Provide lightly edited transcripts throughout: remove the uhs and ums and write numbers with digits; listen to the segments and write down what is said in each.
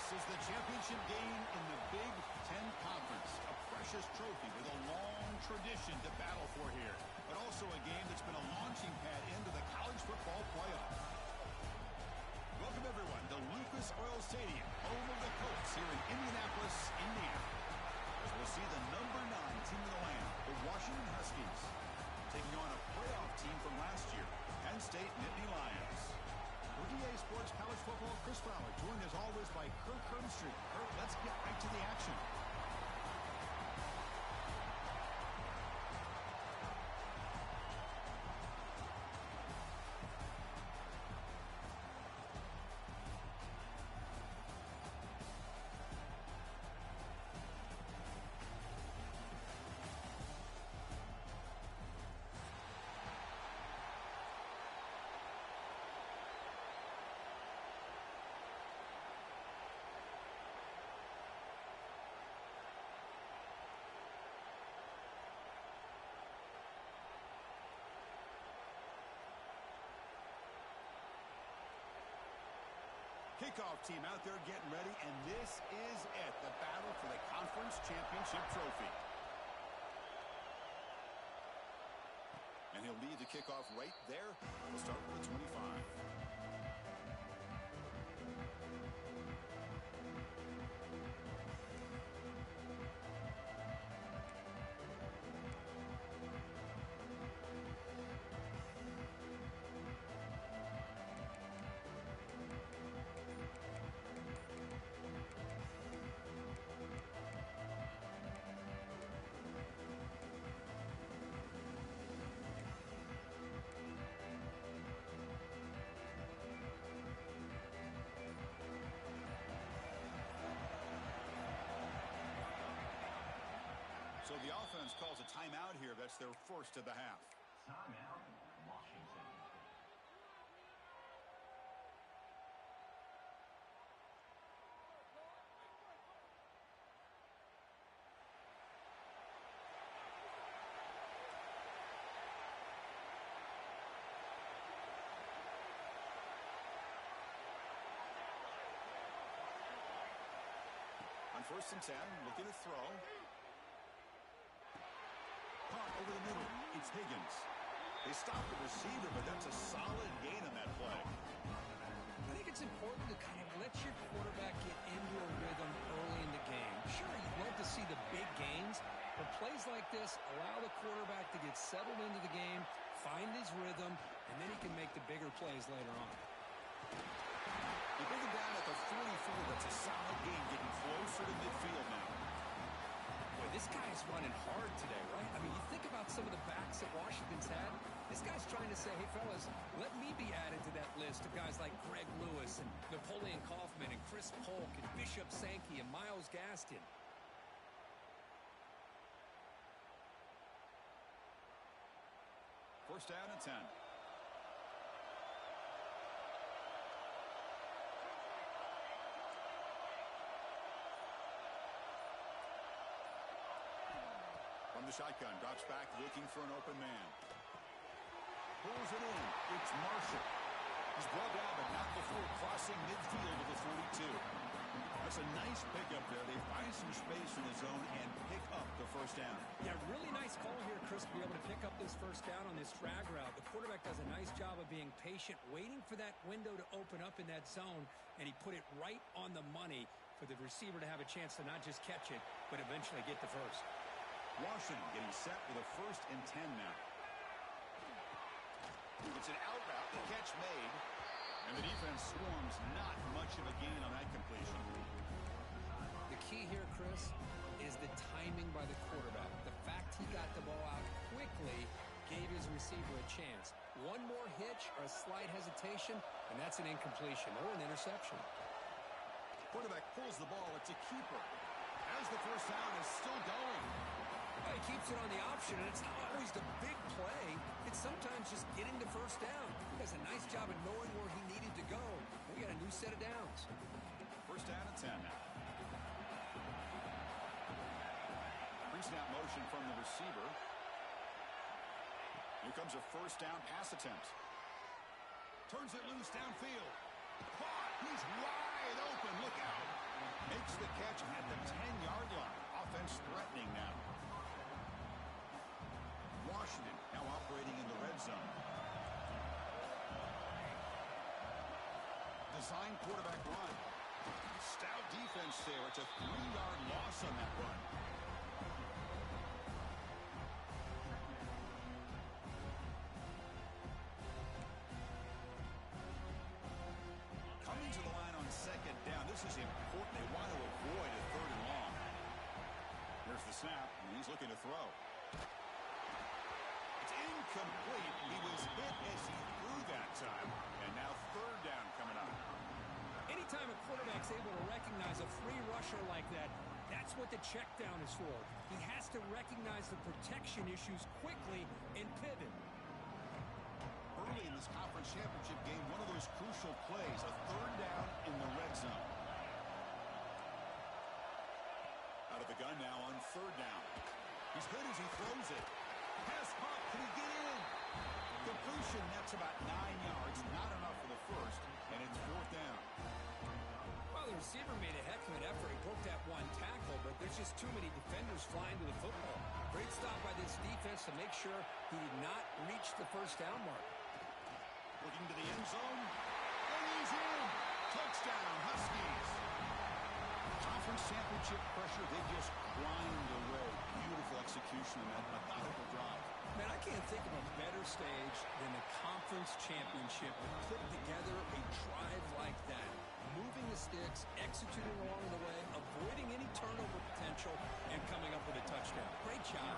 is the championship game in the Big Ten Conference. A precious trophy with a long tradition to battle for here. But also a game that's been a launching pad into the college football playoff. Welcome, everyone, to Lucas Oil Stadium, home of the Colts here in Indianapolis, Indiana. As we'll see the number 9 team in the land, the Washington Huskies, taking on a playoff team from last year, Penn State Nittany Lions. For EA Sports College Football, Chris Fowler, joined as always by Kirk Herbstreit. Kirk, let's get right to the action. Kickoff team out there getting ready, and this is it, the battle for the conference championship trophy. And he'll lead the kickoff right there. We'll start with the 25. So the offense calls a timeout here. That's their first of the half. Timeout, Washington. On 1st and 10, looking to throw. Caught over the middle. It's Higgins. They stop the receiver, but that's a solid gain on that play. I think it's important to kind of let your quarterback get into a rhythm early in the game. Sure, you'd love to see the big gains, but plays like this allow the quarterback to get settled into the game, find his rhythm, and then he can make the bigger plays later on. You bring him down at the 44. That's a solid gain, getting closer to midfield now. Boy, this guy's running hard today, right? I mean, you think about some of the backs that Washington's had. This guy's trying to say, hey, fellas, let me be added to that list of guys like Greg Lewis and Napoleon Kaufman and Chris Polk and Bishop Sankey and Myles Gaskin. First down and 10. From the shotgun, drops back, looking for an open man. Pulls it in. It's Marshall. He's brought down, but not before crossing midfield of the 42. That's a nice pickup there. They find some space in the zone and pick up the first down. Yeah, really nice call here, Chris, to be able to pick up this first down on this drag route. The quarterback does a nice job of being patient, waiting for that window to open up in that zone, and he put it right on the money for the receiver to have a chance to not just catch it, but eventually get the first. Washington getting set with a 1st and 10 now. It's an out route, the catch made, and the defense swarms. Not much of a gain on that completion. The key here, Chris, is the timing by the quarterback. The fact he got the ball out quickly gave his receiver a chance. One more hitch or a slight hesitation, and that's an incompletion or an interception. Quarterback pulls the ball. It's a keeper. As the first down is still going. He keeps it on the option, and it's not always the big play. It's sometimes just getting the first down. He does a nice job of knowing where he needed to go. We got a new set of downs. First down and 10 now. Pre-snap motion from the receiver. Here comes a first down pass attempt. Turns it loose downfield. Caught. He's wide open. Look out. Makes the catch at the 10-yard line. Offense threatening now. Washington now operating in the red zone. Design quarterback run. Stout defense there. It's a 3-yard loss on that run. Coming to the line on second down. This is important. They want to avoid a 3rd and long. Here's the snap, and he's looking to throw. It's incomplete. He was hit as he threw that time. And now 3rd down coming up. Anytime a quarterback's able to recognize a free rusher like that, that's what the check down is for. He has to recognize the protection issues quickly and pivot. Early in this conference championship game, one of those crucial plays, a 3rd down in the red zone. Out of the gun now on 3rd down. He's hit as he throws it. Pass caught. Can he get in? Completion, that's about 9 yards. Not enough for the first, and it's 4th down. Well, the receiver made a heck of an effort. He broke that one tackle, but there's just too many defenders flying to the football. Great stop by this defense to make sure he did not reach the 1st down mark. Looking to the end zone. And he's in. Touchdown, Huskies. Conference championship pressure, they just grind away. Beautiful execution in that methodical drive. Man, I can't think of a better stage than the conference championship to put together a drive like that. Moving the sticks, executing along the way, avoiding any turnover potential, and coming up with a touchdown. Great job.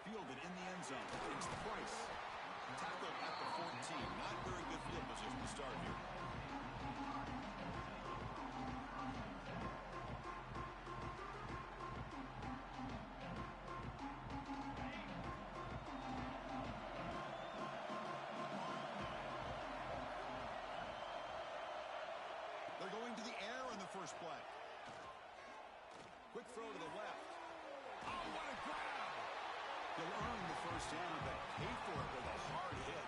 Fielded in the end zone. It's Price. Tackle at the 14. Not very good field position to start here. They're going to the air on the first play. Quick throw to the left. Oh, what a grab! He'll earn the 1st down, but pay for it with a hard hit.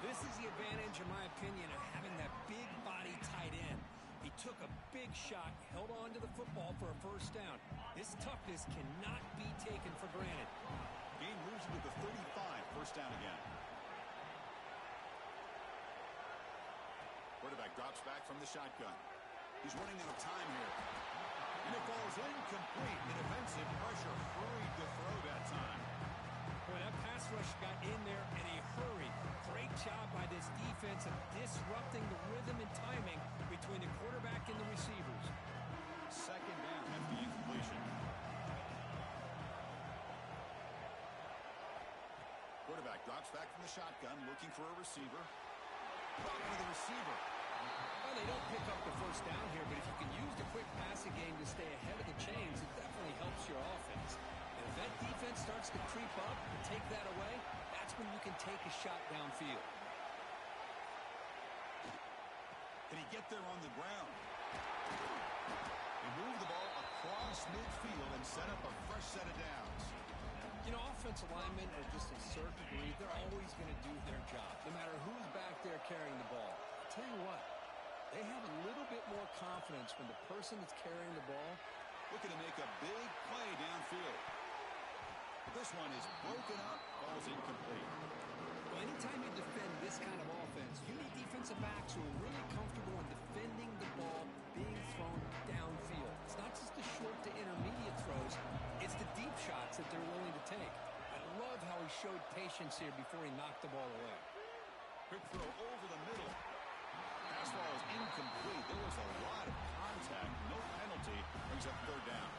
This is the advantage, in my opinion, of having that big body tight end. He took a big shot, held on to the football for a 1st down. This toughness cannot be taken for granted. Game moves into the 35, 1st down again. Quarterback drops back from the shotgun. He's running out of time here. And it falls incomplete. The defensive pressure hurried to throw that time. Boy, that pass rush got in there in a hurry. Great job by this defense of disrupting the rhythm and timing between the quarterback and the receivers. 2nd down after the incompletion. Quarterback drops back from the shotgun, looking for a receiver. Ball to the receiver. Well, they don't pick up the 1st down here, but if you can use the quick passing game to stay ahead of the chains, it definitely helps your offense. And if that defense starts to creep up and take that away, that's when you can take a shot downfield. Can he get there on the ground? They move the ball across midfield and set up a fresh set of downs. You know, offensive linemen at just a certain degree, they're always going to do their job, no matter who's back there carrying the ball. I'll tell you what, they have a little bit more confidence when the person that's carrying the ball looking to make a big play downfield. But this one is broken up, ball's incomplete. Well, anytime you defend this kind of offense, you need defensive backs who are really comfortable in defending the ball being thrown downfield. It's not just the short to intermediate throws, it's the deep shots that they're willing to take. I love how he showed patience here before he knocked the ball away. Quick throw over the middle. Pass ball is incomplete. There was a lot of contact. No penalty. Brings up 3rd down.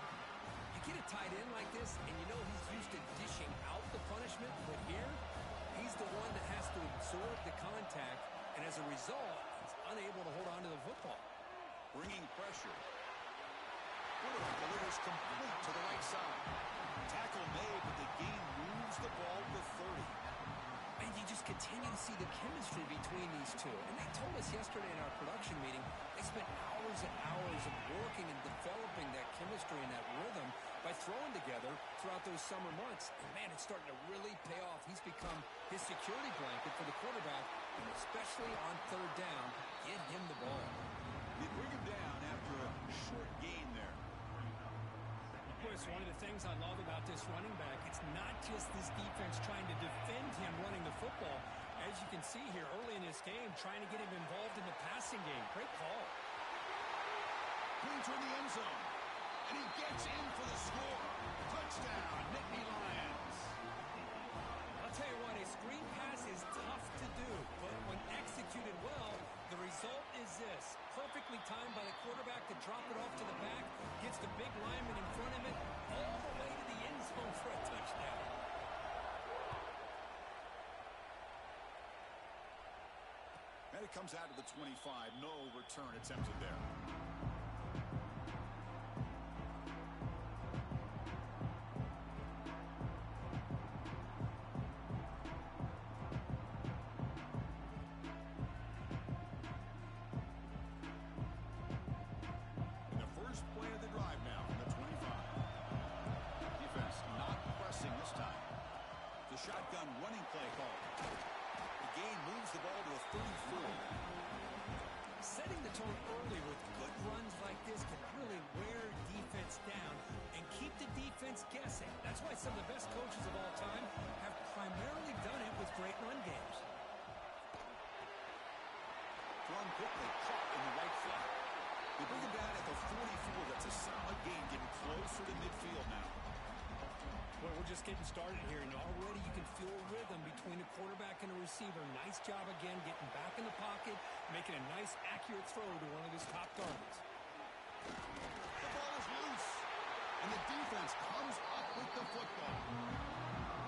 You get a tight end like this, and you know he's used to dishing out the punishment, but here, he's the one that has to absorb the contact, and as a result, he's unable to hold on to the football. Bringing pressure. Quarterback delivers complete to the right side. Tackle made, but the game moves the ball to 30. And you just continue to see the chemistry between these two. And they told us yesterday in our production meeting, they spent hours and hours of working and developing that chemistry and that rhythm by throwing together throughout those summer months. And, man, it's starting to really pay off. He's become his security blanket for the quarterback, and especially on third down, get him the ball. They bring him down after a short gain there. Chris, one of the things I love about this running back, it's not just this defense trying to defend him running the football. As you can see here early in this game, trying to get him involved in the passing game. Great call. Clean toward the end zone. And he gets in for the score. Touchdown, Nittany Lions. I'll tell you what, a screen pass is tough to do, but when executed well, the result is this. Perfectly timed by the quarterback to drop it off to the back, gets the big lineman in front of it, all the way to the end zone for a touchdown. And it comes out to the 25. No return attempted there. Shotgun running play call. The gain moves the ball to a 34. Setting the tone early with good runs like this can really wear defense down and keep the defense guessing. That's why some of the best coaches of all time have primarily done it with great run games. Thrown quickly, caught in the right flat. They bring him down at the 44. That's a solid gain, getting closer to midfield now. Well, we're just getting started here, and already you can feel rhythm between the quarterback and the receiver. Nice job again getting back in the pocket, making a nice, accurate throw to one of his top targets. The ball is loose, and the defense comes up with the football.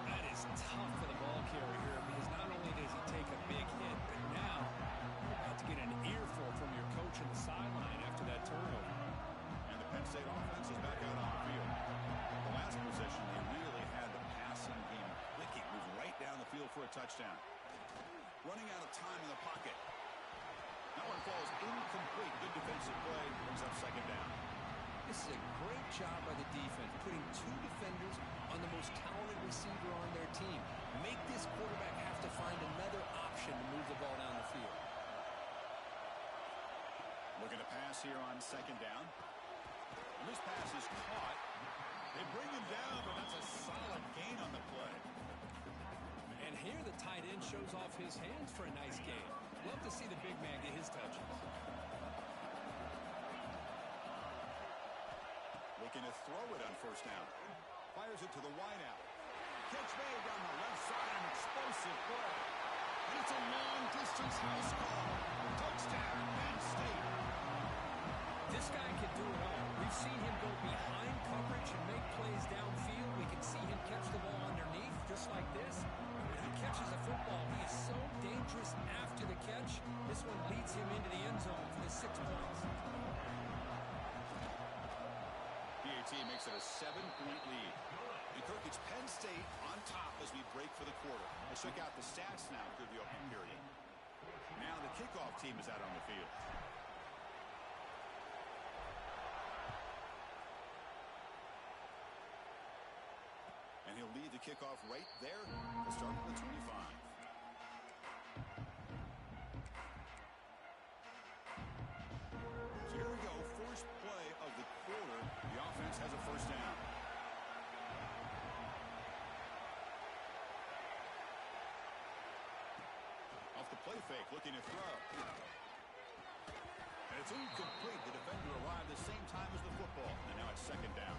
That is tough for the ball carrier here, because not only does he take a big hit, but now you're about to get an earful from your coach on the sideline after that turnover. And the Penn State offense is back out on the field. The last possession, they really had the passing game clicking, moved right down the field for a touchdown. Running out of time in the pocket. That one falls incomplete. Good defensive play, brings up second down. This is a great job by the defense, putting two defenders on the most talented receiver on their team. Make this quarterback have to find another option to move the ball down the field. Looking to pass here on second down. And this pass is caught. They bring him down, but that's a solid gain on the play. And here the tight end shows off his hands for a nice gain. Love to see the big man get his touches. Looking to throw it on first down. Fires it to the wideout. Catch made down the left side, an explosive play. And it's a long-distance house call. Touchdown, Penn State. This guy can do it all. We've seen him go behind coverage and make plays downfield. We can see him catch the ball underneath, just like this. And when he catches a football, he is so dangerous after the catch. This one leads him into the end zone for the 6 points. PAT makes it a 7-point lead. And Kirk, it's Penn State on top as we break for the quarter. Let's check out the stats now through the opening period. Now the kickoff team is out on the field. And he'll lead the kickoff right there. He'll start at the 25. So here we go. First play of the quarter. The offense has a first down. Off the play fake, looking to throw. And it's incomplete. The defender arrived the same time as the football. And now it's second down.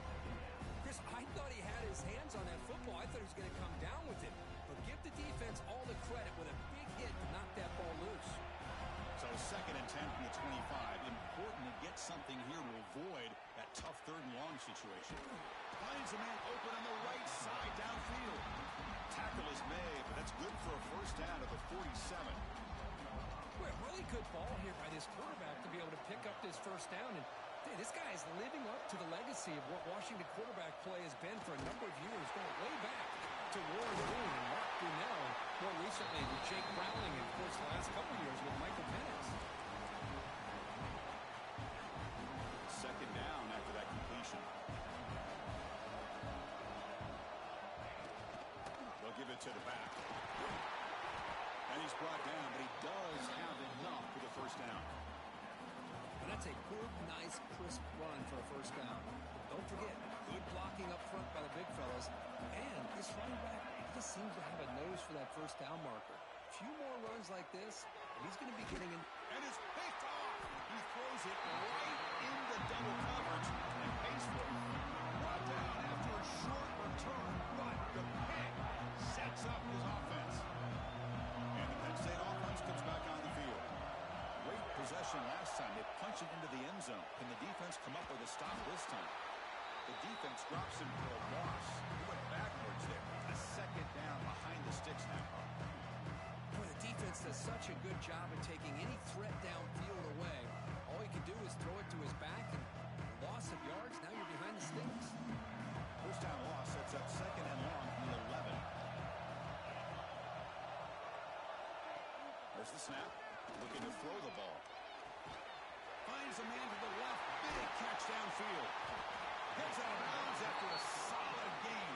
Chris, I thought he had his hands on that football. I thought he was going to come down with it. But give the defense all the credit with a big hit to knock that ball loose. So second and 10 from the 25. Important to get something here to avoid that tough third and long situation. Finds a man open on the right side downfield. Tackle is made, but that's good for a first down at the 47. Well, really good ball here by this quarterback to be able to pick up this first down. And hey, this guy is living up to the legacy of what Washington quarterback play has been for a number of years, going way back to Warren Moon and Mark Brunell, and more recently with Jake Browning, and of course the last couple of years with Michael Penix. Second down after that completion. to the back. And he's brought down, but he does have enough for the first down. And that's a good, nice, crisp run for a first down. Don't forget, good blocking up front by the big fellas. And this running back just seems to have a nose for that first down marker. A few more runs like this, and he's going to be getting in. And it's picked off. He throws it right into double coverage and pays for it. Brought down after a short return, but the pick sets up his offense. And the Penn State offense comes back on the field. Great possession last time. They punch it into the end zone. Can the defense come up with a stop this time? The defense drops him for a loss. He went backwards there. A second down behind the sticks now. Boy, the defense does such a good job of taking any threat downfield away. All he can do is throw it to his back, and loss of yards, now you're behind the sticks. First down loss sets up second and long from the 11. There's the snap. Looking to throw the ball. Finds a man to the left. Big catch downfield. Gets out of bounds after a solid gain.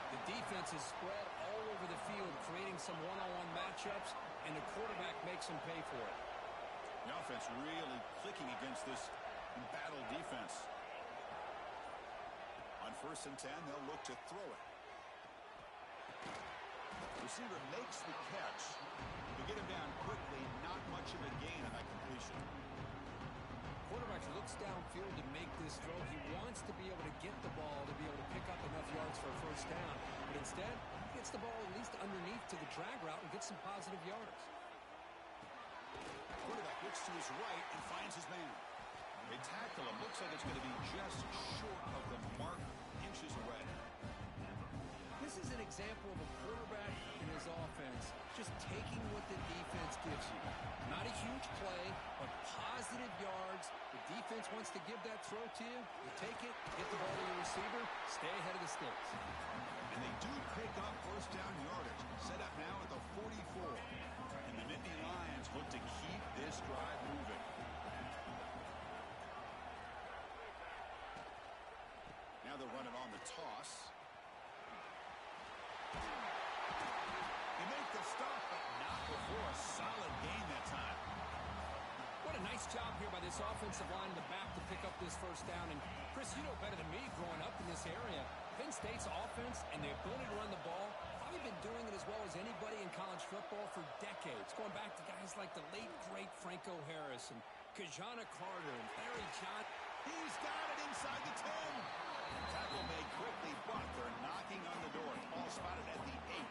The defense is spread all over the field, creating some one-on-one matchups, and the quarterback makes them pay for it. The offense really clicking against this embattled defense. On 1st and 10, they'll look to throw it. Receiver makes the catch. To get him down quickly, not much of a gain on that completion. Quarterback looks downfield to make this throw. He wants to be able to get the ball to be able to pick up enough yards for a first down. But instead, he gets the ball at least underneath to the drag route and gets some positive yards. Quarterback looks to his right and finds his man. They tackle him. Looks like it's going to be just short of the mark, inches away. This is an example of a quarterback in his offense just taking what the defense gives you. Not a huge play, but positive yards. The defense wants to give that throw to you. You take it, get the ball to your receiver, stay ahead of the sticks. And they do pick up first down yardage. Set up now at the 44. And the Nittany Lions look to keep this drive moving. Now they'll run it on the toss. They make the stop, but not before a solid gain that time. What a nice job here by this offensive line in the back to pick up this first down. And, Chris, you know better than me growing up in this area. Penn State's offense and the ability to run the ball, probably been doing it as well as anybody in college football for decades. Going back to guys like the late, great Franco Harris and Kajana Carter and Barry John. He's got it inside the 10. Tackle made quickly, but they're knocking on the door. Ball spotted at the 8.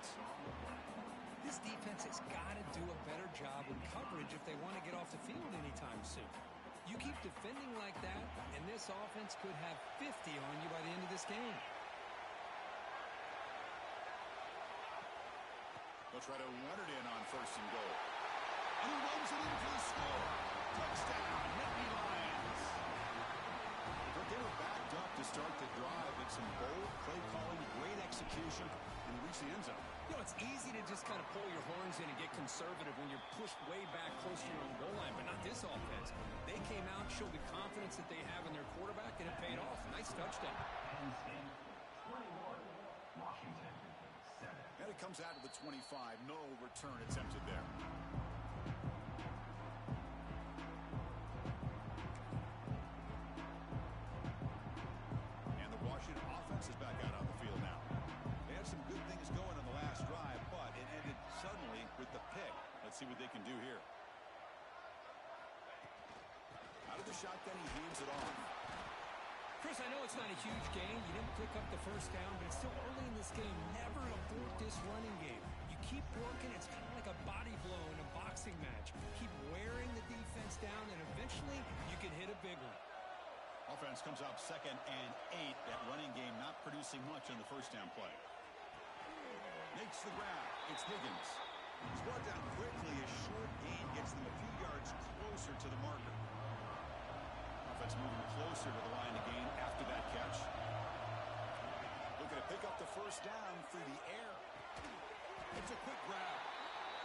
This defense has got to do a better job with coverage if they want to get off the field anytime soon. You keep defending like that, and this offense could have 50 on you by the end of this game. They'll try to run it in on 1st and goal. And he runs it in for the score. Touchdown, Nittany Lions. But they were backed up to start the drive with some bold play calling, great execution, and reach the end zone. You know, it's easy to just kind of pull your horns in and get conservative when you're pushed way back close to your own goal line, but not this offense. They came out, showed the confidence that they have in their quarterback, and it paid off. Nice touchdown. Penn State 21, Washington 7. And it comes out to the 25. No return attempted there. And the Washington offense is back out on the field now. They had some good things going on the last drive, but it ended suddenly with the pick. Let's see what they can do here. Out of the shotgun, he hands it off. Chris, I know it's not a huge gain. You didn't pick up the first down, but it's still early in this game. Never abort this running game. You keep working. It's kind of like a body blow in a boxing match. Keep wearing the defense down, and eventually you can hit a big one. Offense comes up 2nd and 8. That running game not producing much on the first down play. Makes the grab. It's Higgins. He's brought down quickly. A short gain gets them a few yards closer to the marker. Offense moving closer to the line of gain after that catch. Looking to pick up the first down through the air. It's a quick grab.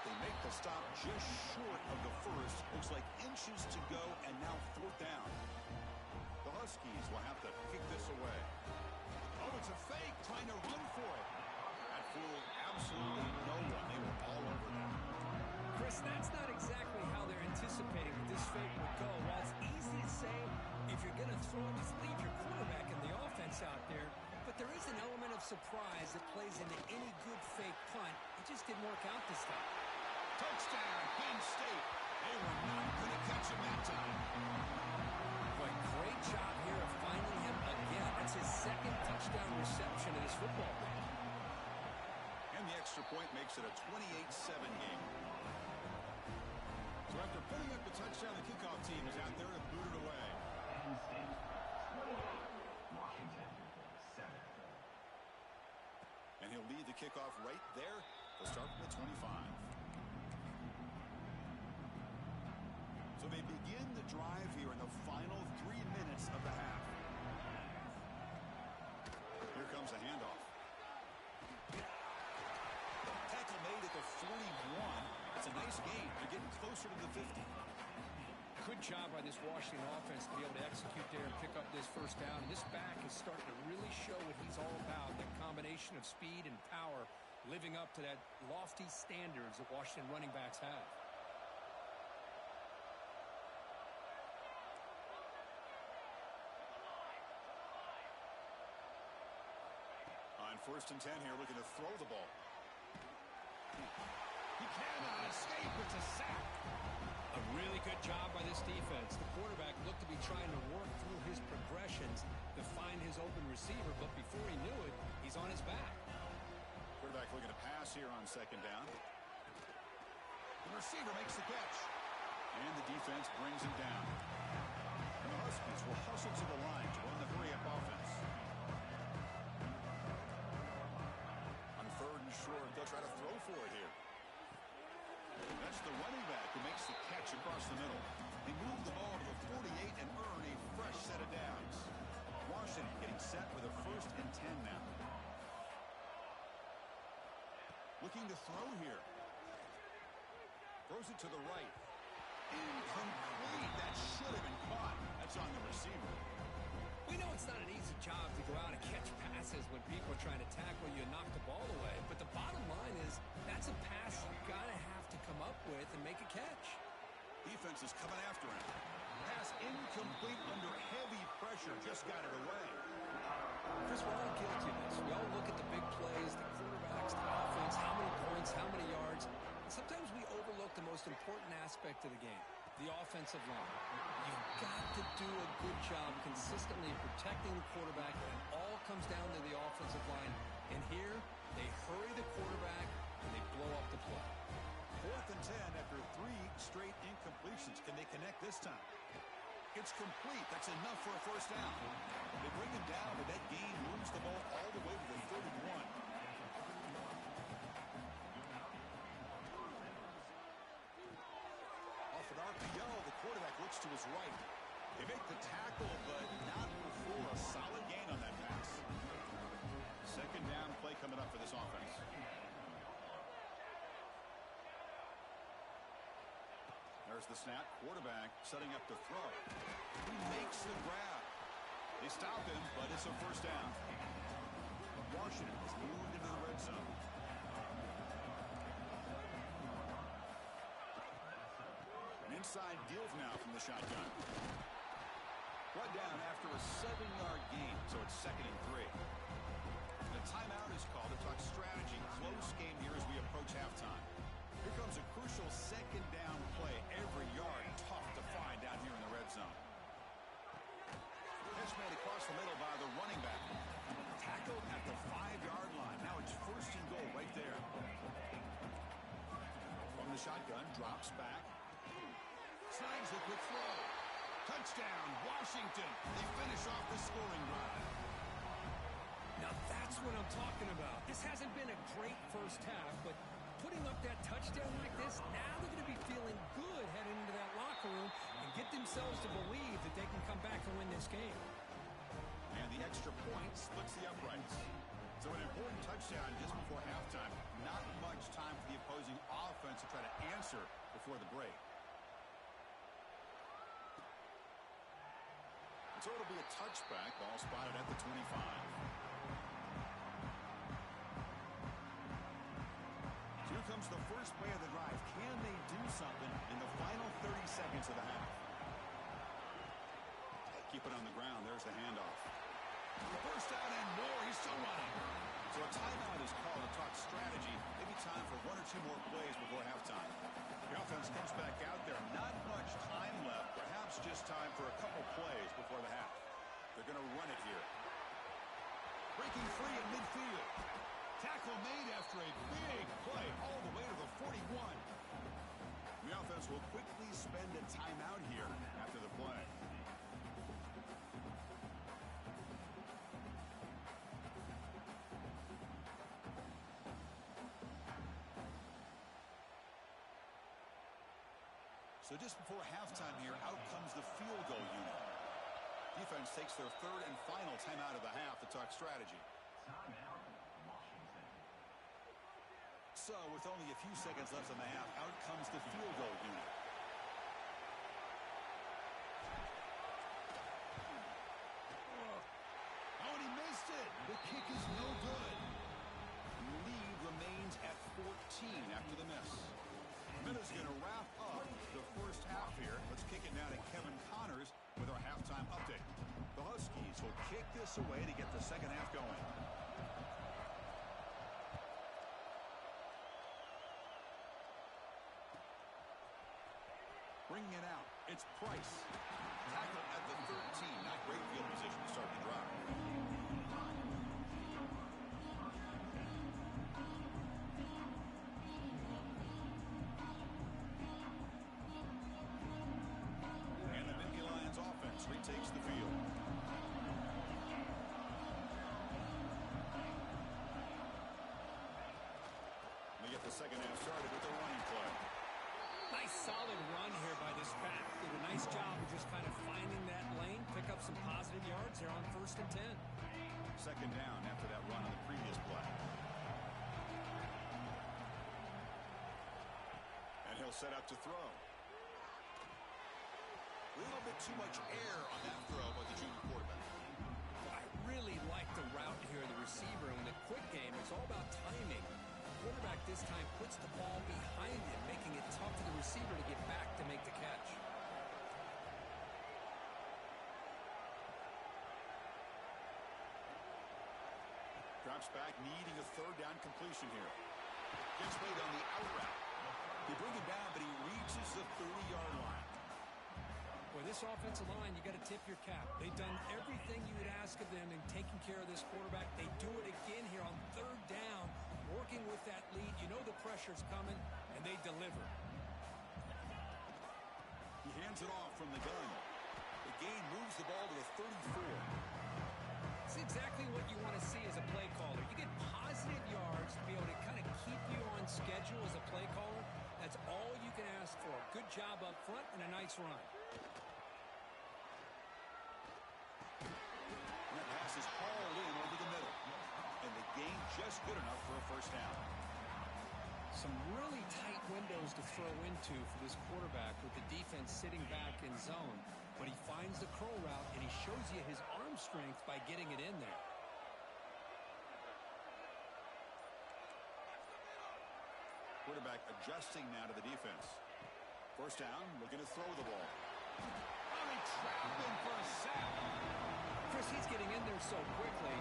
They make the stop just short of the first. Looks like inches to go, and now 4th down. The Huskies will have to kick this away. Oh, it's a fake, trying to run for it. At fool absolutely no one. They were all over them. Chris, that's not exactly how they're anticipating that this fake would go. While it's easy to say, if you're going to throw, just leave your quarterback and the offense out there. But there is an element of surprise that plays into any good fake punt. It just didn't work out this time. Touchdown, Penn State. They were not going to catch him that time. But great job here of finding him again. That's his second touchdown reception in this football game. And the extra point makes it a 28-7 game. So after putting up the touchdown, the kickoff team is out there to boot it away. Penn State 28, Washington 7. And he'll lead the kickoff right there. They'll start from the 25. So they begin the drive here in the final 3 minutes of the half. Here comes a handoff. Tackle made at the 41. It's a nice gain. They're getting closer to the 50. Good job by this Washington offense to be able to execute there and pick up this first down. And this back is starting to really show what he's all about, that combination of speed and power, living up to that lofty standards that Washington running backs have. On 1st and 10 here, looking to throw the ball. He cannot escape. It's a sack. A really good job by this defense. The quarterback looked to be trying to work through his progressions to find his open receiver, but before he knew it, he's on his back. Quarterback looking to pass here on 2nd down. The receiver makes the catch. And the defense brings him down. And the Huskies will hustle to the line to run the hurry-up offense. On 3rd and short, they'll try to throw for it here. That's the running back who makes the catch across the middle. They move the ball to the 48 and earn a fresh set of downs. Washington getting set with a 1st and 10 now. Looking to throw here. Throws it to the right. Incomplete. That should have been caught. That's on the receiver. We know it's not an easy job to go out and catch passes when people are trying to tackle you and knock the ball away. But the bottom line is that's a pass you've got to have to come up with and make a catch. Defense is coming after him. Pass incomplete under heavy pressure. Just got it away. Chris, we're all guilty of this. We all look at the big plays, the quarterbacks, the offense, how many points, how many yards. Sometimes we overlook the most important aspect of the game, the offensive line. You've got to do a good job consistently protecting the quarterback, and it all comes down to the offensive line. And here, they hurry the quarterback, and they blow up the play. 4th and 10 after 3 straight incompletions. Can they connect this time? It's complete. That's enough for a 1st down. They bring him down, but that gain moves the ball all the way to the 31. Off an RPO, the quarterback looks to his right. They make the tackle, but not before a solid gain on that pass. 2nd down play coming up for this offense. There's the snap. Quarterback setting up to throw. He makes the grab. They stop him, but it's a 1st down. Washington has moved into the red zone. An inside deal now from the shotgun. Brought down after a 7-yard gain, so it's 2nd and 3. The timeout is called to talk strategy. Close game here as we approach halftime. Here comes a crucial 2nd down play. Every yard tough to find down here in the red zone. Catch made across the middle by the running back. Tackled at the 5-yard line. Now it's 1st and goal right there. From the shotgun, drops back. Slides a quick throw. Touchdown, Washington. They finish off the scoring drive. Now that's what I'm talking about. This hasn't been a great first half, but putting up that touchdown like this, now they're going to be feeling good heading into that locker room and get themselves to believe that they can come back and win this game. And the extra point splits the uprights. So an important touchdown just before halftime. Not much time for the opposing offense to try to answer before the break. So it'll be a touchback. Ball spotted at the 25. first play of the drive. Can they do something in the final 30 seconds of the half? Keep it on the ground. There's the handoff. First down and more. He's still running. So a timeout is called to talk strategy. Maybe time for one or two more plays before halftime. The offense comes back out there. Not much time left. Perhaps just time for a couple plays before the half. They're going to run it here. Breaking free in midfield. Tackle made after a big play all the way to the 41. The offense will quickly spend a timeout here after the play. So just before halftime here, out comes the field goal unit. Defense takes their third and final timeout of the half to talk strategy. Timeout, Washington. So with only a few seconds left in the half, out comes the field goal unit. Oh, and he missed it. The kick is no good. Lead remains at 14 after the miss. Minutes going to wrap up the first half here. Let's kick it now to Kevin Connors with our halftime update. The Huskies will kick this away to get the second half going. Bringing it out, it's Price. Tackle at the 13. Not great field position to start the drive. Takes the field. We get the second half started with the running play. Nice solid run here by this back. Did a nice job of just kind of finding that lane, pick up some positive yards here on 1st and 10. Second down after that run on the previous play. And he'll set up to throw. A little bit too much air on that throw by the junior quarterback. I really like the route here of the receiver. In the quick game, it's all about timing. The quarterback this time puts the ball behind him, making it tough for the receiver to get back to make the catch. Drops back, needing a third down completion here. Gets laid on the out route. They bring it down, but he reaches the 30-yard line. Boy, this offensive line, you got to tip your cap. They've done everything you would ask of them in taking care of this quarterback. They do it again here on third down, working with that lead. You know the pressure's coming, and they deliver. He hands it off from the gun. The gain moves the ball to the 34. It's exactly what you want to see as a play caller. You get positive yards to be able to kind of keep you on schedule as a play caller. That's all you can ask for. Good job up front and a nice run. That pass is hauled in over the middle. And the gain just good enough for a first down. Some really tight windows to throw into for this quarterback with the defense sitting back in zone. But he finds the curl route, and he shows you his arm strength by getting it in there. Quarterback adjusting now to the defense. First down, looking to throw the ball. Oh, he trapped him for a sack. Chris, he's getting in there so quickly.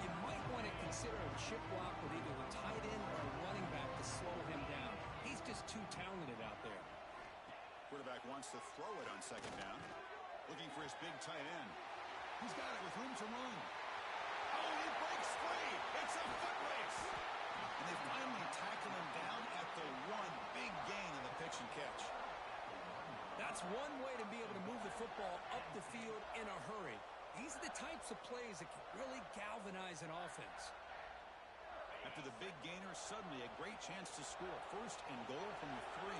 You might want to consider a chip block with either the tight end or the running back to slow him down. He's just too talented out there. Quarterback wants to throw it on second down. Looking for his big tight end. He's got it with room to run. Oh, he breaks free. It's a foot race. And they finally tackle him down at the one. Big gain in the pitch and catch. That's one way to be able to move the football up the field in a hurry. These are the types of plays that can really galvanize an offense. After the big gainer, suddenly a great chance to score. First and goal from the 3.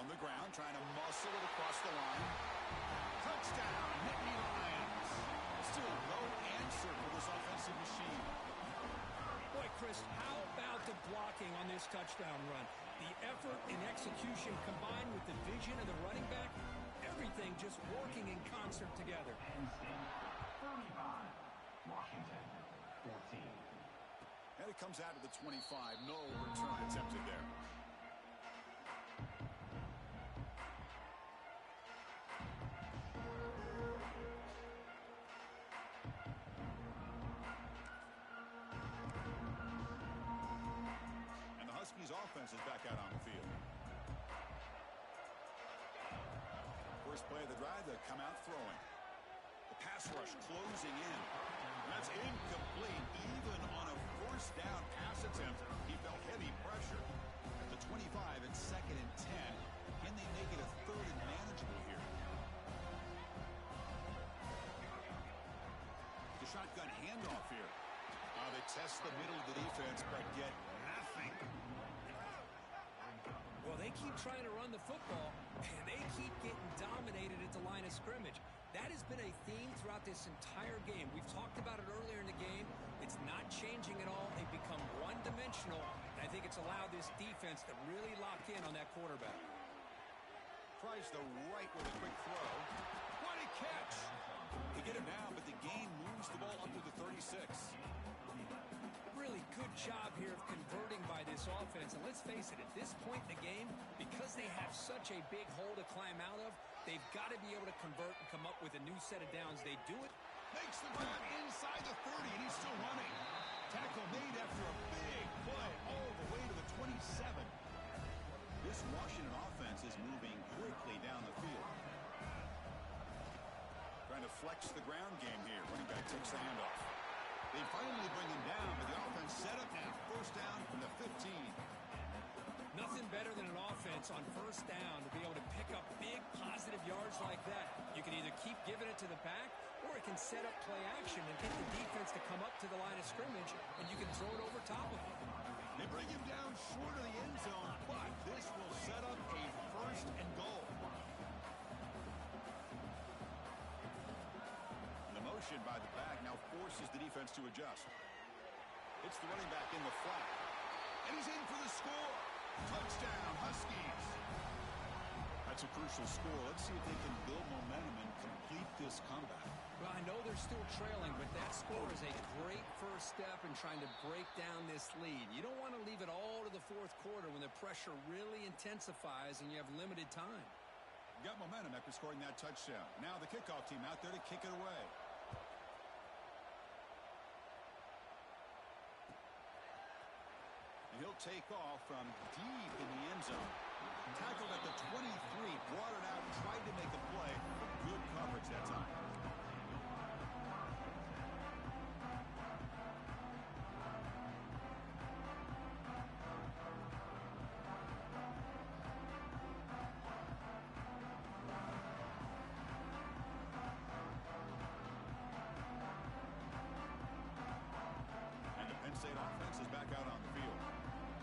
On the ground, trying to muscle it across the line. Touchdown, Nittany Lions. Still no answer for this offensive machine. Boy, Chris, how about the blocking on this touchdown run? The effort and execution combined with the vision of the running back, everything just working in concert together. Penn State, 35, Washington. 14. And it comes out to the 25. No return attempted there. And the Huskies offense is back out on the field. First play of the drive, they come out throwing. The pass rush closing in. And that's incomplete. Even on a first down pass attempt, he felt heavy pressure. At the 25, it's 2nd and 10. Can they make it a 3rd and manageable here? The shotgun handoff here. They test the middle of the defense, but get nothing. Well, they keep trying to run the football, and they keep getting dominated at the line of scrimmage. That has been a theme throughout this entire game. We've talked about it earlier in the game. It's not changing at all. They've become one-dimensional, and I think it's allowed this defense to really lock in on that quarterback. Tries the right with a quick throw. What a catch! They get him down, but the gain moves the ball up to the 36. Really good job here of converting by this offense. And let's face it, at this point in the game, because they have such a big hole to climb out of, they've got to be able to convert and come up with a new set of downs. They do it. Makes the grab inside the 30, and he's still running. Tackle made after a big play all the way to the 27. This Washington offense is moving quickly down the field. Trying to flex the ground game here. Running back takes the handoff. They finally bring him down, but the offense set up now. First down from the 15. Nothing better than an offense on first down to be able to pick up big positive yards like that. You can either keep giving it to the back, or it can set up play action and get the defense to come up to the line of scrimmage, and you can throw it over top of them. They bring him down short of the end zone, but this will set up a 1st and goal. The motion by the back now forces the defense to adjust. It's the running back in the flat. And he's in for the score. Touchdown, Huskies. That's a crucial score. Let's see if they can build momentum and complete this comeback. Well, I know they're still trailing, but that score is a great first step in trying to break down this lead. You don't want to leave it all to the 4th quarter when the pressure really intensifies and you have limited time. Got momentum after scoring that touchdown. Now the kickoff team out there to kick it away. And he'll take off from deep in the end zone. Tackled at the 23, brought it out, tried to make a play, but good coverage that time. And the Penn State offense is back out on the field.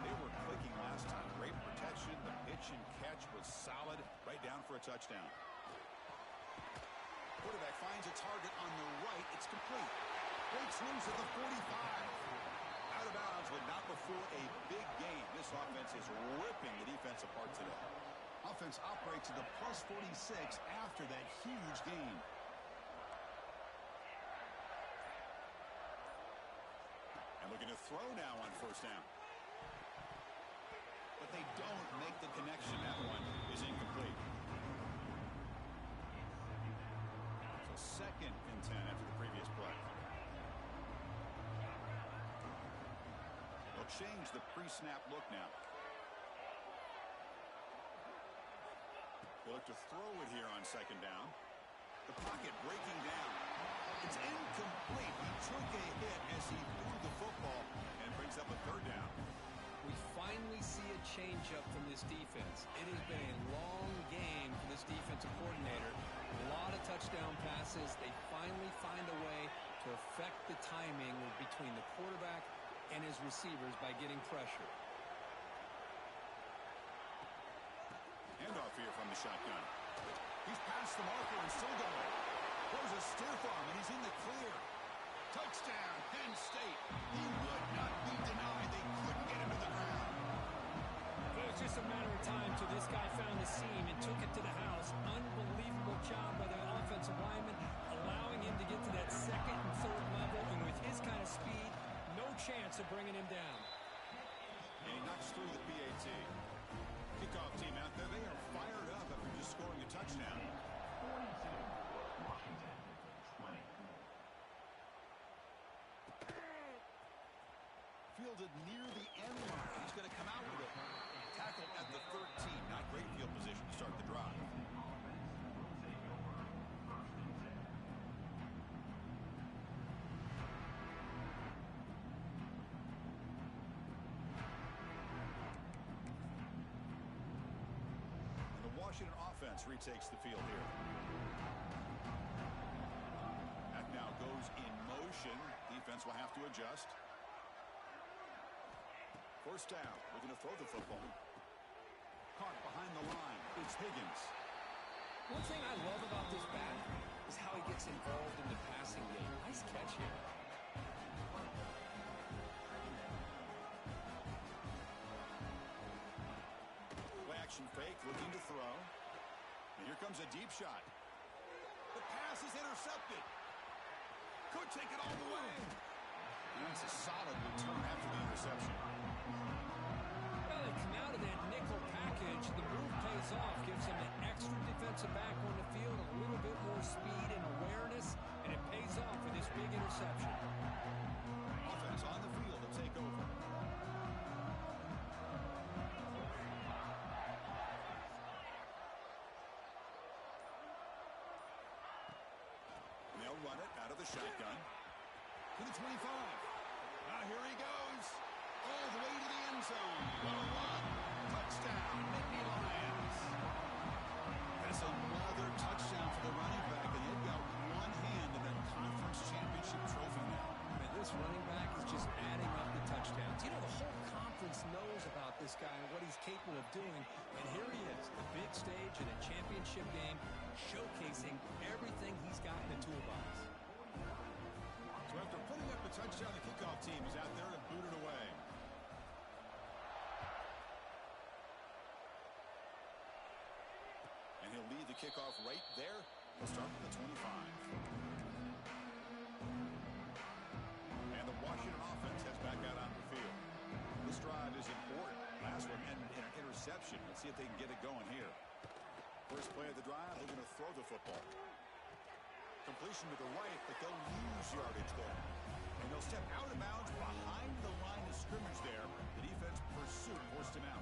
They were clicking last time. Great protection. The pitch and catch was solid. Right down for a touchdown. Quarterback finds a target on the right. It's complete. Breaks loose at the 45. Out of bounds, but not before a big game. This offense is ripping the defense apart today. Offense operates at the plus 46 after that huge gain. And looking to throw now on first down. But they don't make the connection. That one is incomplete. So 2nd and 10 after the previous play. They'll change the pre-snap look now. They look to throw it here on 2nd down. The pocket breaking down. It's incomplete. He took a hit as he threw the football and brings up a 3rd down. We finally see a change-up from this defense. It has been a long game for this defensive coordinator. A lot of touchdown passes. They finally find a way to affect the timing between the quarterback and his receivers by getting pressure. Handoff here from the shotgun. He's past the marker and still going. There's a stiff arm, and he's in the clear. Touchdown, Penn State. He would not be denied. They couldn't get him to the ground. It was just a matter of time till this guy found the seam and took it to the house. Unbelievable job by the offensive lineman, allowing him to get to that 2nd and 3rd level. And with his kind of speed, chance of bringing him down. And he knocks through the PAT. Kickoff team out there, they are fired up after just scoring a touchdown. 42, Washington, 20. Fielded near the end line. He's going to come out with it. Tackle at the 13. Not great field position to start the drive. The Washington offense retakes the field here. That now goes in motion. Defense will have to adjust. First down, looking to throw the football. Caught behind the line. It's Higgins. One thing I love about this back is how he gets involved in the passing game. Nice catch here. Play action fake, looking to throw. And here comes a deep shot. The pass is intercepted. Could take it all the way. And that's a solid return after the interception. Well, they come out of that nickel package. The move pays off, gives them an extra defensive back on the field, a little bit more speed and awareness, and it pays off with this big interception. Offense on the field to take over. And they'll run it out of the shotgun. To the 25. Now here he goes. All the way to the end zone. What a run. Touchdown, Nittany Lions. That's another touchdown for the running back, and they've got one hand in that conference championship trophy now. And this running back is just adding up the touchdowns. You know, the whole conference knows about this guy and what he's capable of doing. And here he is, the big stage in a championship game, showcasing everything he's got in the toolbox. So after putting up a touchdown, the kickoff team is out there to boot it away. And he'll lead the kickoff right there. He'll start with the 25. And the Washington offense heads back out on the field. This drive is important. Last one ended in an interception. Let's see if they can get it going here. First play of the drive, they're going to throw the football. Completion to the right, but they'll lose yardage there. And they'll step out of bounds behind the line of scrimmage there. The defense pursuit forced him out.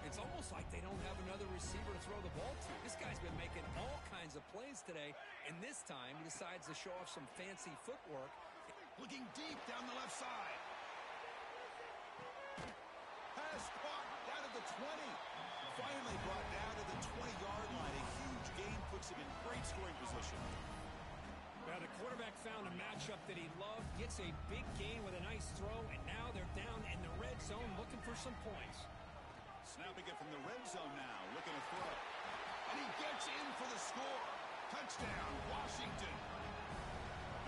It's almost like they don't have another receiver to throw the ball to. This guy's been making all kinds of plays today, and this time he decides to show off some fancy footwork. Looking deep down the left side. Pass caught down to the 20. Finally brought down to the 20-yard line. A huge gain puts him in great scoring position. Now the quarterback found a matchup that he loved, gets a big gain with a nice throw, and now they're down in the red zone looking for some points. Snapping it from the red zone now, looking to throw. And he gets in for the score. Touchdown, Washington.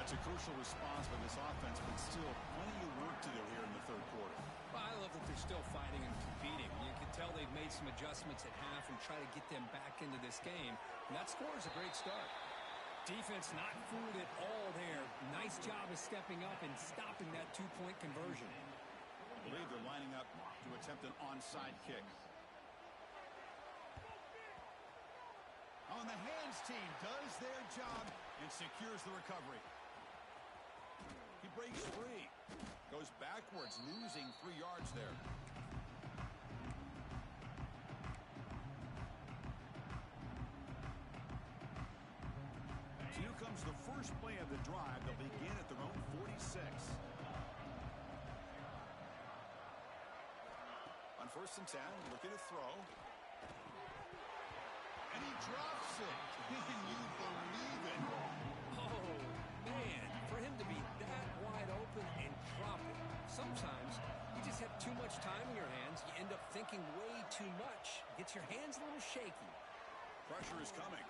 That's a crucial response by this offense, but still plenty of work to do here in the third quarter. Well, I love that they're still fighting and competing. You can tell they've made some adjustments at half and try to get them back into this game. And that score is a great start. Defense not fooled at all there. Nice job of stepping up and stopping that two-point conversion. I believe they're lining up to attempt an onside kick. On the hands team does their job and secures the recovery. He breaks free. Goes backwards, losing 3 yards there. So here comes the first play of the drive. They'll begin at their own 46. On 1st and 10, looking to throw. And he drops it. Can you believe it? Oh, man, for him to be that wide open and drop it. Sometimes you just have too much time in your hands. You end up thinking way too much. Gets your hands a little shaky. Pressure is coming.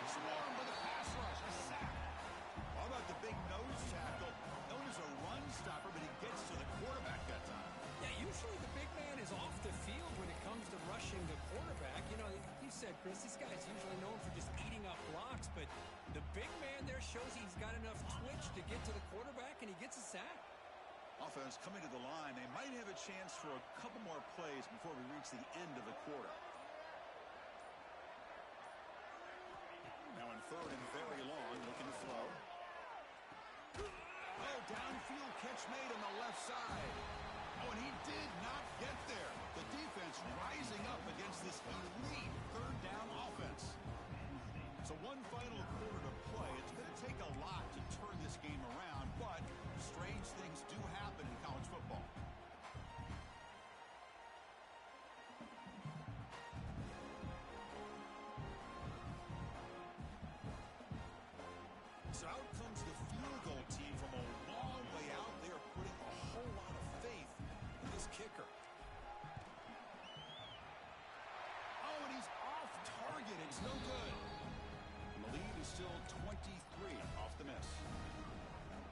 Swarmed by the pass rush. A sack. How about the big nose tackle? Known as a run stopper, but he gets to the quarterback that time. Yeah, usually the big man is off the field when it comes to rushing the quarterback. You know, you said, Chris, this guy's usually known for just eating up blocks, but the big man there shows he's got enough twitch to get to the quarterback, and he gets a sack. Offense coming to the line. They might have a chance for a couple more plays before we reach the end of the quarter. Now in third and very long, looking to throw. Oh, downfield catch made on the left side. Oh, and he did not get there. The defense rising up against this elite third down offense. So one final quarter to play. It's going to take a lot to turn this game around, but strange things do happen in college football. So out comes the field goal team from a long way out. They are putting a whole lot of faith in this kicker. Oh, and he's off target. It's no good. And the lead is still 23 off the miss.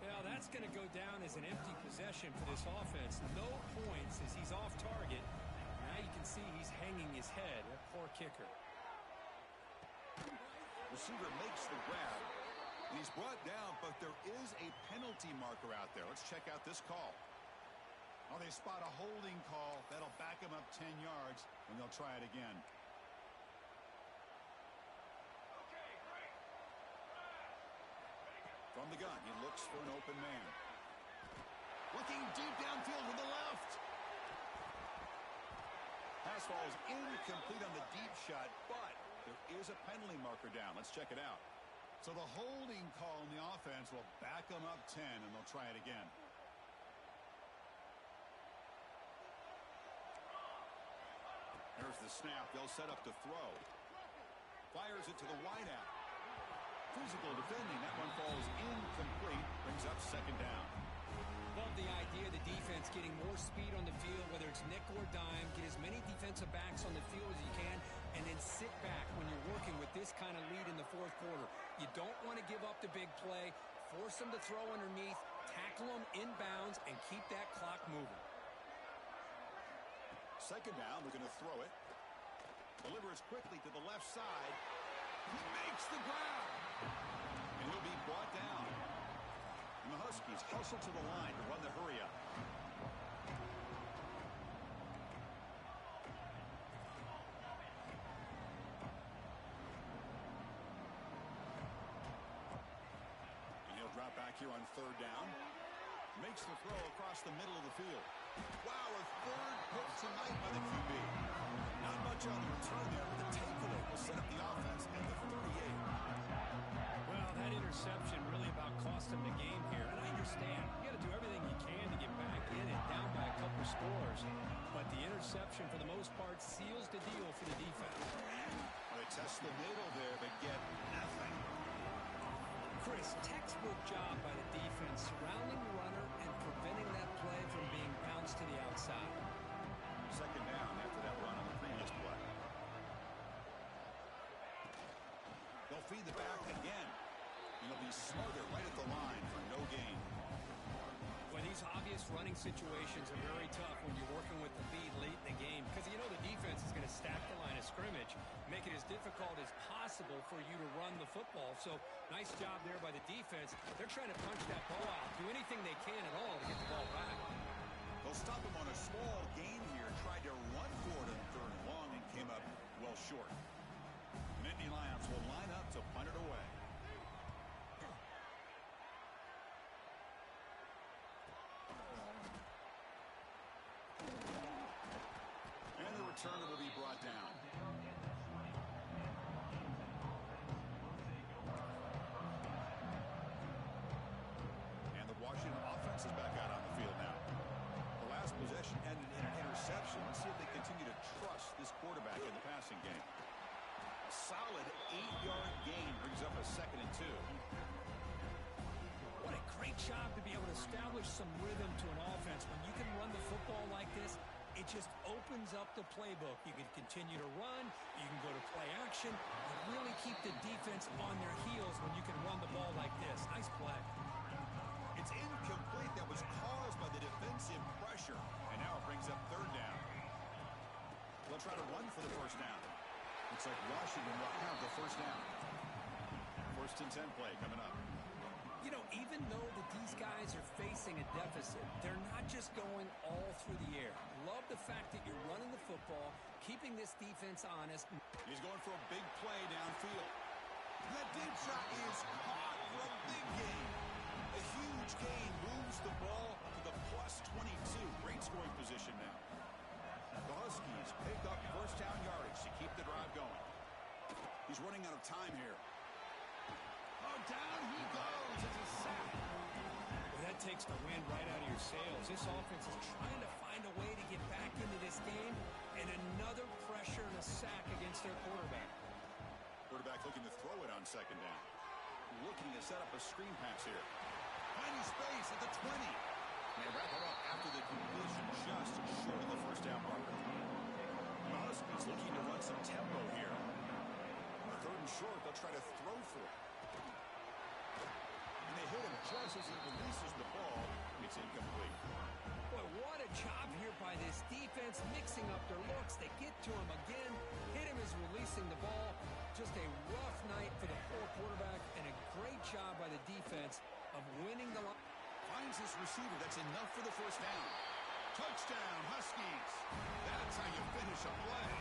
Well, that's going to go down as an empty possession for this offense. No points as he's off target. Now you can see he's hanging his head. That poor kicker. Receiver makes the grab. And he's brought down, but there is a penalty marker out there. Let's check out this call. Oh, they spot a holding call. That'll back him up 10 yards, and they'll try it again. From the gun, he looks for an open man. Looking deep downfield to the left. Pass ball is incomplete on the deep shot, but there is a penalty marker down. Let's check it out. So the holding call on the offense will back them up 10, and they'll try it again. There's the snap. They'll set up to throw. Fires it to the wideout. Physical defending. That one falls incomplete. Brings up second down. Love the idea of the defense getting more speed on the field, whether it's nickel or dime. Get as many defensive backs on the field as you can, and then sit back when you're working with this kind of lead in the fourth quarter. You don't want to give up the big play. Force them to throw underneath, tackle them inbounds, and keep that clock moving. Second down, they're going to throw it. Delivers quickly to the left side. He makes the grab. And he'll be brought down. And the Huskies hustle to the line to run the hurry up. And he'll drop back here on third down. Makes the throw across the middle of the field. Wow, a third pick tonight by the QB. Not much on the return there, but the takeaway will set up the offense at the 38. Well, that interception really about cost him the game here. And I understand. You got to do everything you can to get back in it, down by a couple scores. But the interception, for the most part, seals the deal for the defense. Well, they test the middle there, but get nothing. Chris, textbook job by the defense, surrounding the runner and preventing that play from being bounced to the outside. Second down after that run on the previous play. They'll feed the back again. He'll be smothered right at the line for no gain. Well, these obvious running situations are very tough when you're working with the lead late in the game because you know the defense is going to stack the line of scrimmage, make it as difficult as possible for you to run the football. So nice job there by the defense. They're trying to punch that ball out, do anything they can at all to get the ball back. They'll stop him on a small gain here. Tried to run for it in third and long and came up well short. And Indy Lions will line up to punt it away. And the returner will be brought down. And the Washington offense is back out on the field now. The last possession ended in an interception. Let's see if they continue to trust this quarterback in the passing game. A solid 8-yard gain brings up a 2nd and 2. What a great job to be able to establish some rhythm to an offense. When you can run the football like this, it just opens up the playbook. You can continue to run. You can go to play action. And really keep the defense on their heels when you can run the ball like this. Nice play. It's incomplete. That was caused by the defensive pressure. And now it brings up third down. They'll try to run for the first down. Looks like Washington will have the first down. First and 10 play coming up. You know, even though that these guys are facing a deficit, they're not just going all through the air. Love the fact that you're running the football, keeping this defense honest. He's going for a big play downfield. That deep shot is caught for a big gain. A huge gain moves the ball to the plus 22. Great scoring position now. The Huskies pick up first down yardage to keep the drive going. He's running out of time here. Oh, down he goes. It's a sack. Well, that takes the wind right out of your sails. This offense is trying to find a way to get back into this game, and another pressure and a sack against their quarterback. Quarterback looking to throw it on second down. Looking to set up a screen pass here. Finding space at the 20. And they wrap it up after the completion just short of the first down marker. The Huskies looking to run some tempo here. On the third and short, they'll try to throw for it. And they hit him just as he releases the ball. It's incomplete. Boy, what a job here by this defense, mixing up their looks. They get to him again. Hit him as releasing the ball. Just a rough night for the poor quarterback, and a great job by the defense of winning the line. Finds his receiver. That's enough for the first down. Touchdown, Huskies. That's how you finish a play.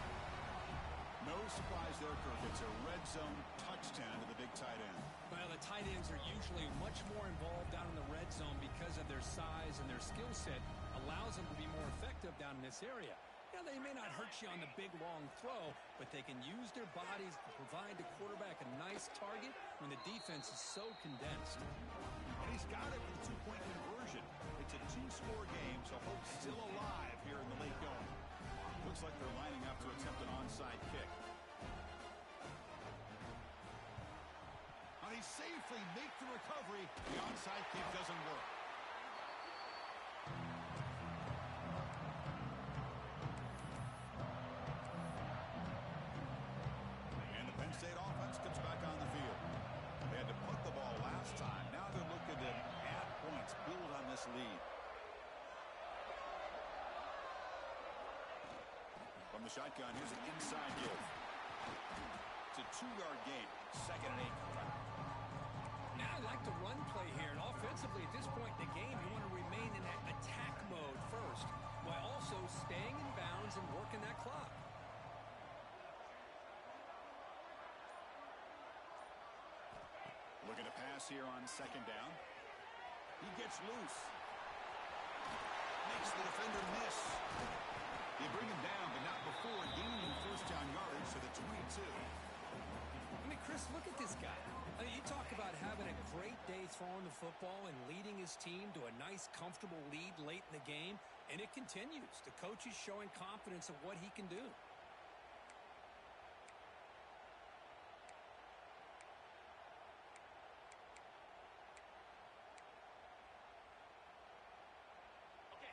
No surprise there, Kirk. It's a red zone touchdown to the big tight end. Well, the tight ends are usually much more involved down in the red zone because of their size, and their skill set allows them to be more effective down in this area. Now, they may not hurt you on the big, long throw, but they can use their bodies to provide the quarterback a nice target when the defense is so condensed. And he's got it for the two-point conversion. It's a two-score game, so Hope's still alive here in the late going. Looks like they're lining up to attempt an onside kick. And they safely make the recovery. The onside kick doesn't work. And the Penn State offense comes back on the field. They had to put the ball last time. Now they're looking to add points, build on this lead. From the shotgun, here's an inside give. It's a 2-yard gain. Second and 8. Now, I like the run play here, and offensively at this point in the game, you want to remain in that attack mode first, while also staying in bounds and working that clock. Looking to pass here on second down. He gets loose. Makes the defender miss. They bring him down, but not before gaining first down yardage to the 22. I mean, Chris, look at this guy. I mean, you talk about having a great day throwing the football and leading his team to a nice, comfortable lead late in the game, and it continues. The coach is showing confidence of what he can do.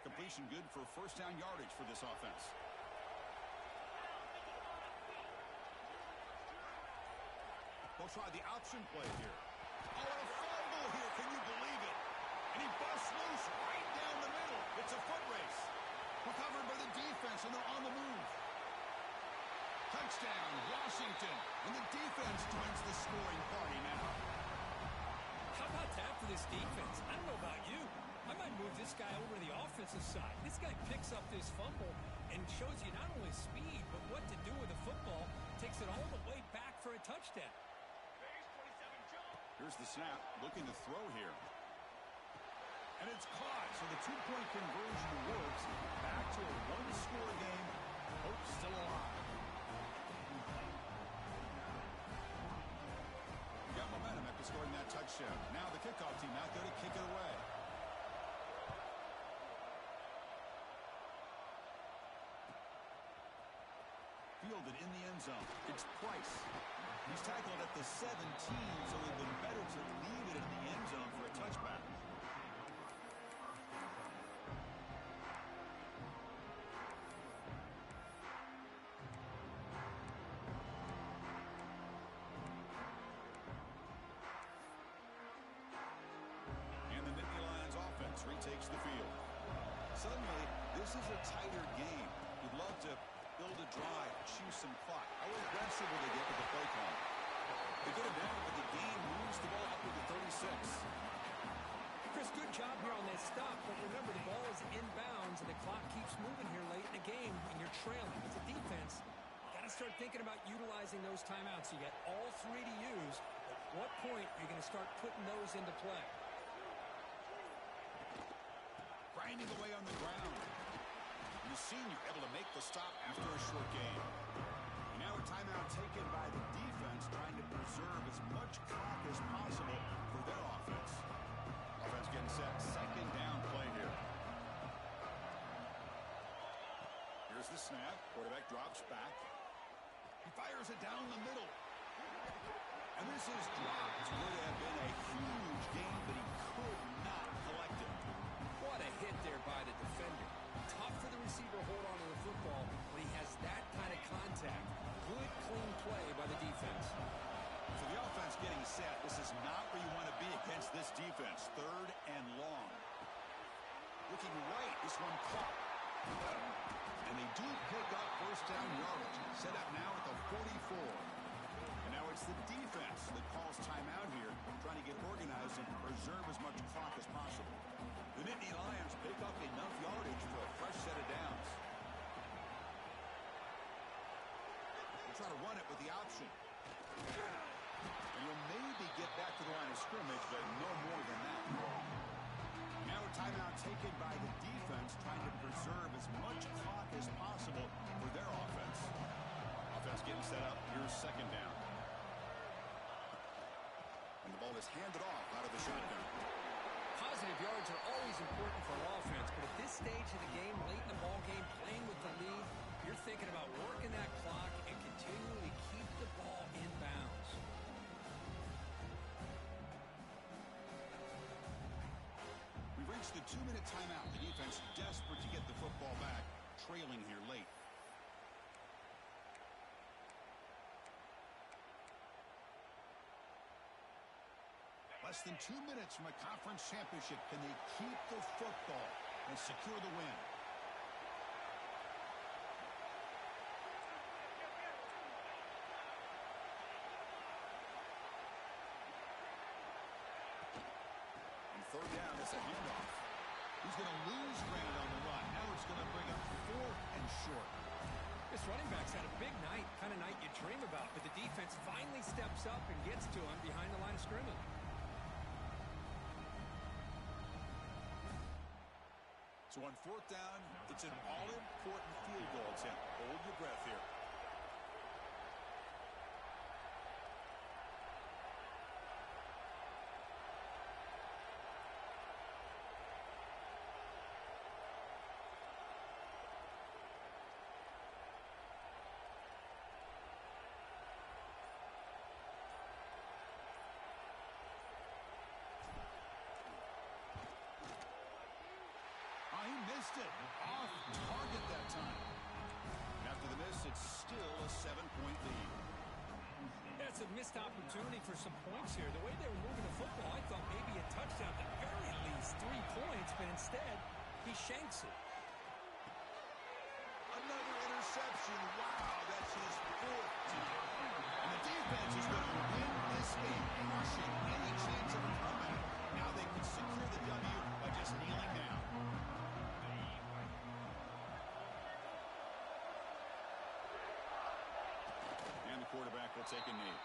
Completion good for first down yardage for this offense. They'll try the option play here. Oh, a fumble here. Can you believe it? And he busts loose right down the middle. It's a foot race. Recovered by the defense, and they're on the move. Touchdown, Washington. And the defense joins the scoring party now. How about that for this defense? I don't know about you. I might move this guy over to the offensive side. This guy picks up this fumble and shows you not only speed, but what to do with the football. Takes it all the way back for a touchdown. Here's the snap. Looking to throw here. And it's caught. So the two-point conversion works. Back to a one-score game. Hope still alive. Got momentum after scoring that touchdown. Now the kickoff team out there to kick it away. Fielded in the end zone. It's Price. He's tackled at the 17, so it would have been better to leave it in the end zone for a touchback. And the Nittany Lions offense retakes the field. Suddenly, this is a tighter game. You'd love to build a drive, choose some clock. How aggressive will they get with the play call? They get it down, but the game moves the ball up to the 36. game and you're trailing. As a defense, you got to start thinking about utilizing those timeouts. You got all three to use. At what point are you going to start putting those into play? Grinding away on the ground. And the senior able to make the stop after a short game. And now a timeout taken by the defense, trying to preserve as much clock as possible for their offense. Offense getting set. Second down play here. Here's the snap. Quarterback drops back. He fires it down the middle. And this is dropped. Would have been a huge gain, but he could not collect it. What a hit there by the defender. Tough for the receiver to hold on to the football when he has that kind of contact. Good, clean play by the defense. So the offense getting set. This is not where you want to be against this defense. Third and long. Looking right. This one caught. And they do pick up first down yardage. Set up now at the 44. And now it's the defense that calls timeout here, trying to get organized and preserve as much clock as possible. The Nittany Lions pick up enough yardage for a fresh set of downs. They'll try to run it with the option. And you'll maybe get back to the line of scrimmage, but no more than that. Now a timeout taken by the defense, trying to preserve as much clock as possible for their offense. Offense getting set up. Here's second down. And the ball is handed off out of the shotgun. Positive yards are always important for an offense, but at this stage of the game, late in the ball game, playing with the lead, you're thinking about working that clock and continually keep the ball in bounds. We've reached the 2-minute timeout. The defense desperate to get the football back, trailing here late. Less than 2 minutes from a conference championship. Can they keep the football and secure the win? And third down is a handoff. He's going to lose ground on the run. Now it's going to bring up 4th and short. This running back's had a big night, kind of night you dream about, but the defense finally steps up and gets to him behind the line of scrimmage. So on 4th down, it's an all-important field goal attempt. Hold your breath here. He missed it. Off target that time. After the miss, it's still a 7-point lead. That's a missed opportunity for some points here. The way they were moving the football, I thought maybe a touchdown, at the very least 3 points, but instead, he shanks it. Another interception. Wow, that's his 4th team. And the defense is going to win this game, crushing any chance of a comeback. Now they can secure the W by just kneeling down. And the quarterback will take a knee.